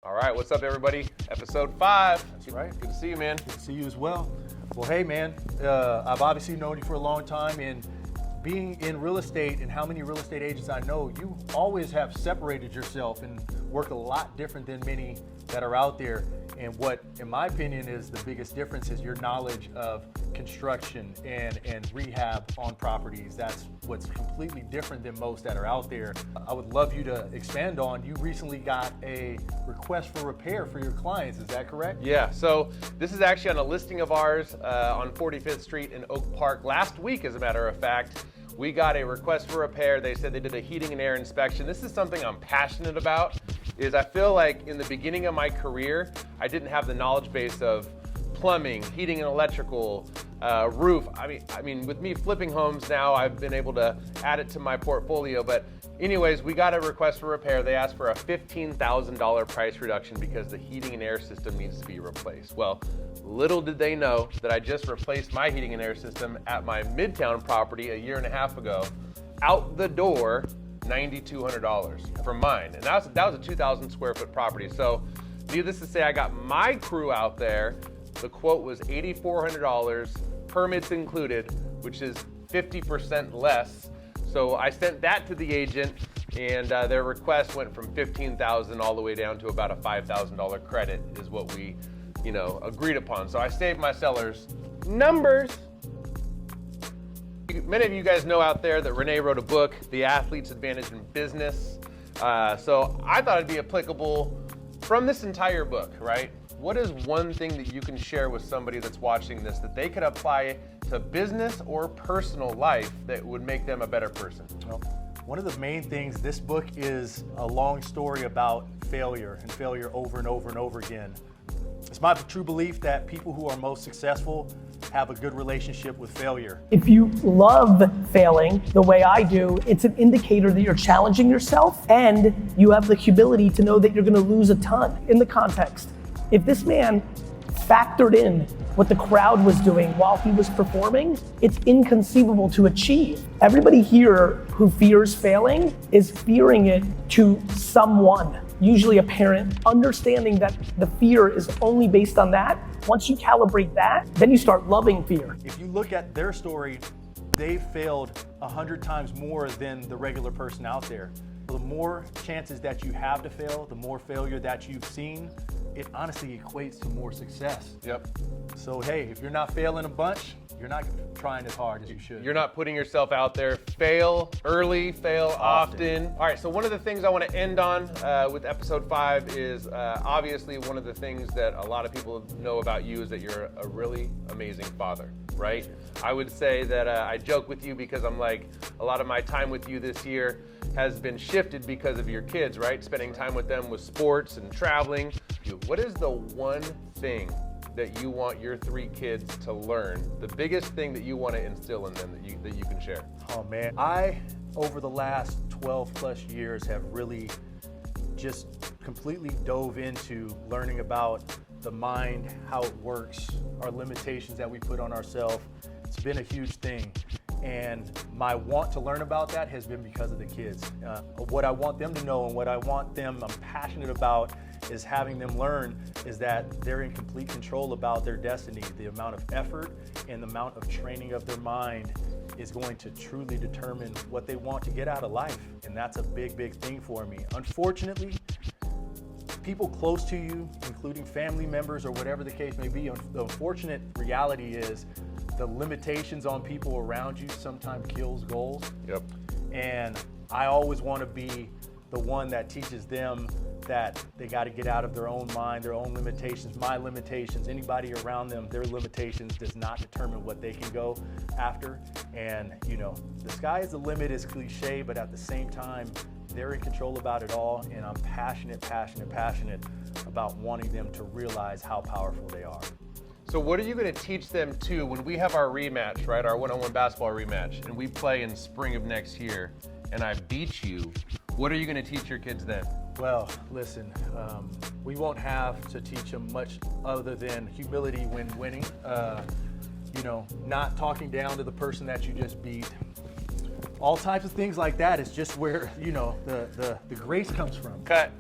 All right, what's up, everybody? Episode 5. That's right. Good to see you, man. Good to see you as well. Well, hey, man, I've obviously known you for a long time, and being in real estate and how many real estate agents I know, you always have separated yourself and work a lot different than many that are out there. And what, in my opinion, is the biggest difference is your knowledge of construction and rehab on properties. That's what's completely different than most that are out there. I would love you to expand on, you recently got a request for repair for your clients, is that correct? Yeah, so this is actually on a listing of ours on 45th Street in Oak Park. Last week, as a matter of fact, we got a request for repair. They said they did a heating and air inspection. This is something I'm passionate about, is I feel like in the beginning of my career, I didn't have the knowledge base of plumbing, heating and electrical, roof. I mean, with me flipping homes now, I've been able to add it to my portfolio. But anyways, we got a request for repair. They asked for a $15,000 price reduction because the heating and air system needs to be replaced. Well, little did they know that I just replaced my heating and air system at my Midtown property a year and a half ago. Out the door, $9,200 for mine. And that was a 2,000 square foot property. So needless to say, I got my crew out there. The quote was $8,400, permits included, which is 50% less. So I sent that to the agent, and their request went from $15,000 all the way down to about a $5,000 credit is what we, agreed upon. So I saved my sellers numbers. Many of you guys know out there that Rene wrote a book, The Athlete's Advantage in Business. So I thought it'd be applicable from this entire book, right? What is one thing that you can share with somebody that's watching this that they could apply to business or personal life that would make them a better person? Well, one of the main things, this book is a long story about failure and failure over and over and over again. It's my true belief that people who are most successful have a good relationship with failure. If you love failing the way I do, it's an indicator that you're challenging yourself and you have the humility to know that you're gonna lose a ton. In the context, if this man factored in what the crowd was doing while he was performing, it's inconceivable to achieve. Everybody here who fears failing is fearing it to someone, usually a parent, understanding that the fear is only based on that. Once you calibrate that, then you start loving fear. If you look at their story, they failed 100 times more than the regular person out there. The more chances that you have to fail, the more failure that you've seen, it honestly equates to more success. Yep. So hey, if you're not failing a bunch, you're not trying as hard as you should. You're not putting yourself out there. Fail early, fail often. All right, so one of the things I want to end on with episode 5 is obviously one of the things that a lot of people know about you is that you're a really amazing father, right? I would say that I joke with you because I'm like, a lot of my time with you this year has been shifted because of your kids, right? Spending time with them with sports and traveling. What is the one thing that you want your 3 kids to learn, the biggest thing that you want to instill in them that you can share? Oh man, I, over the last 12 plus years, have really just completely dove into learning about the mind, how it works, our limitations that we put on ourselves. It's been a huge thing. And my want to learn about that has been because of the kids. What I want them to know and what I'm passionate about is having them learn is that they're in complete control about their destiny. The amount of effort and the amount of training of their mind is going to truly determine what they want to get out of life. And that's a big, big thing for me. Unfortunately, people close to you, including family members or whatever the case may be, the unfortunate reality is the limitations on people around you sometimes kills goals. Yep. And I always want to be the one that teaches them that they got to get out of their own mind, their own limitations, my limitations, anybody around them, their limitations does not determine what they can go after. And the sky is the limit is cliche, but at the same time, they're in control about it all. And I'm passionate about wanting them to realize how powerful they are. So what are you going to teach them too when we have our rematch, right? Our one-on-one basketball rematch, and we play in spring of next year, and I beat you. What are you going to teach your kids then? Well, listen, we won't have to teach them much other than humility when winning. Not talking down to the person that you just beat. all types of things like that is just where, you know, the grace comes from. Cut.